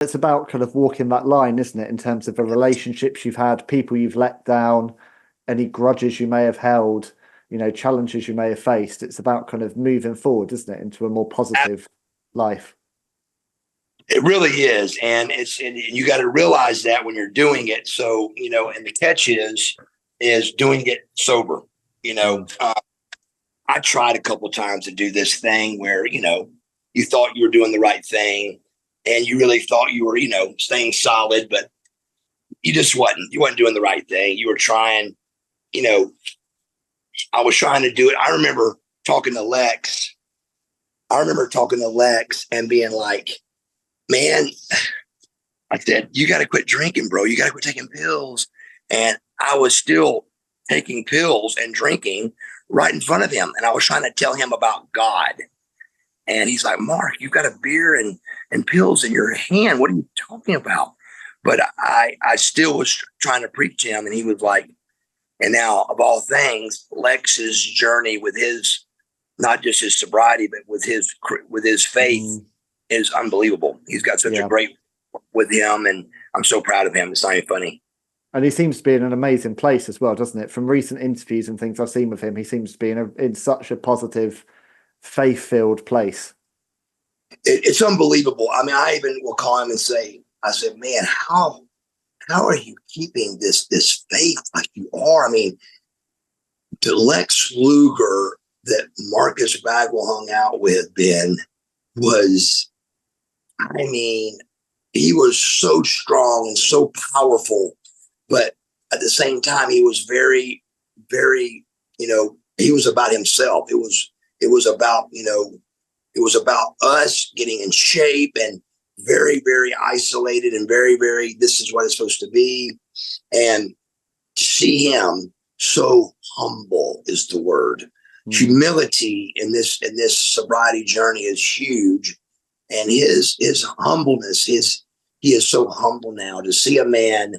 It's about kind of walking that line, isn't it, in terms of the relationships you've had, people you've let down, any grudges you may have held, challenges you may have faced. It's about kind of moving forward, isn't it, into a more positive life. It really is. And and you got to realize that when you're doing it. So, and the catch is doing it sober. I tried a couple of times to do this thing where, you thought you were doing the right thing and you really thought you were, staying solid, but you just wasn't. You wasn't doing the right thing. You were trying, I was trying to do it. I remember talking to Lex. And being like, man, I said, you got to quit drinking, bro. You got to quit taking pills. And I was still taking pills and drinking right in front of him. And I was trying to tell him about God. And he's like, Mark, you've got a beer and pills in your hand. What are you talking about? But I still was trying to preach to him. And he was like, and now of all things, Lex's journey with his, not just his sobriety, but with his faith is unbelievable. He's got such a great with him. And I'm so proud of him. It's not even funny. And he seems to be in an amazing place as well, doesn't it? From recent interviews and things I've seen with him, he seems to be in such a positive, faith-filled place. It's unbelievable. I mean, I even will call him and say, I said, man, how are you keeping this faith like you are? I mean, the Lex Luger that Marcus Bagwell hung out with, Ben, was, I mean, he was so strong and so powerful. But at the same time, he was very, very, he was about himself. It was about, it was about us getting in shape and very, very isolated and very, very, this is what it's supposed to be. And to see him so humble is the word. Humility in this sobriety journey is huge. And his humbleness he is so humble now to see a man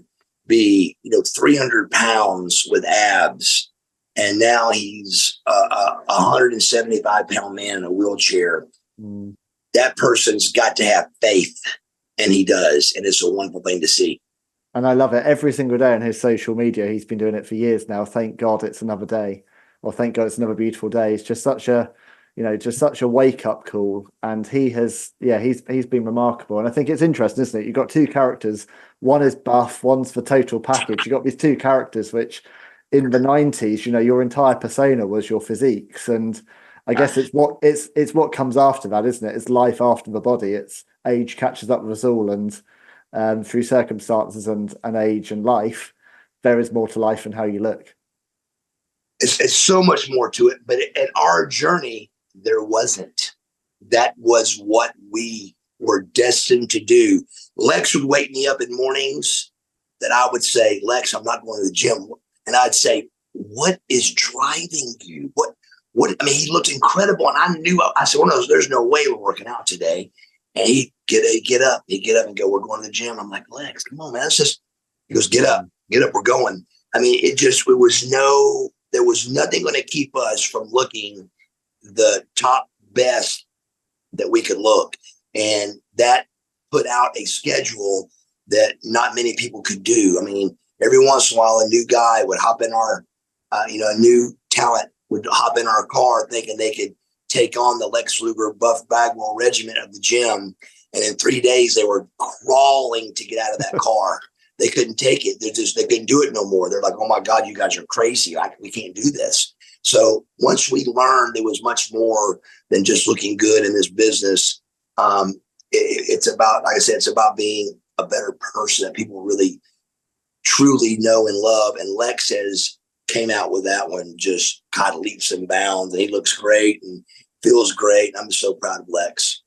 be 300 pounds with abs, and now he's a 175-pound man in a wheelchair. That person's got to have faith, and he does, and it's a wonderful thing to see. And I love it. Every single day on his social media, he's been doing it for years now. Thank God it's another day, or thank God it's another beautiful day. It's just such a wake up call. And he's been remarkable. And I think it's interesting, isn't it? You've got two characters. One is Buff, one's the total package. You've got these two characters, which in the 90s, your entire persona was your physiques. And I guess it's what comes after that, isn't it? It's life after the body. It's age catches up with us all. And through circumstances and age and life, there is more to life than how you look. It's so much more to it. But in our journey, there wasn't. That was what we were destined to do. Lex would wake me up in mornings that I would say, Lex, I'm not going to the gym. And I'd say, what is driving you? What, I mean, he looked incredible. And I said, well, no, there's no way we're working out today. And he'd get up and go, we're going to the gym. I'm like, Lex, come on, man. He goes, get up, we're going. I mean, there was nothing going to keep us from looking the top best that we could look. And that put out a schedule that not many people could do. I mean, every once in a while, a new guy would hop in our, a new talent would hop in our car thinking they could take on the Lex Luger Buff Bagwell regiment of the gym. And in 3 days, they were crawling to get out of that car. They couldn't take it. They couldn't do it no more. They're like, oh my God, you guys are crazy. We can't do this. So once we learned there was much more than just looking good in this business, it's about, like I said, it's about being a better person that people really truly know and love. And Lex came out with that one, just kind of leaps and bounds. And he looks great and feels great. I'm so proud of Lex.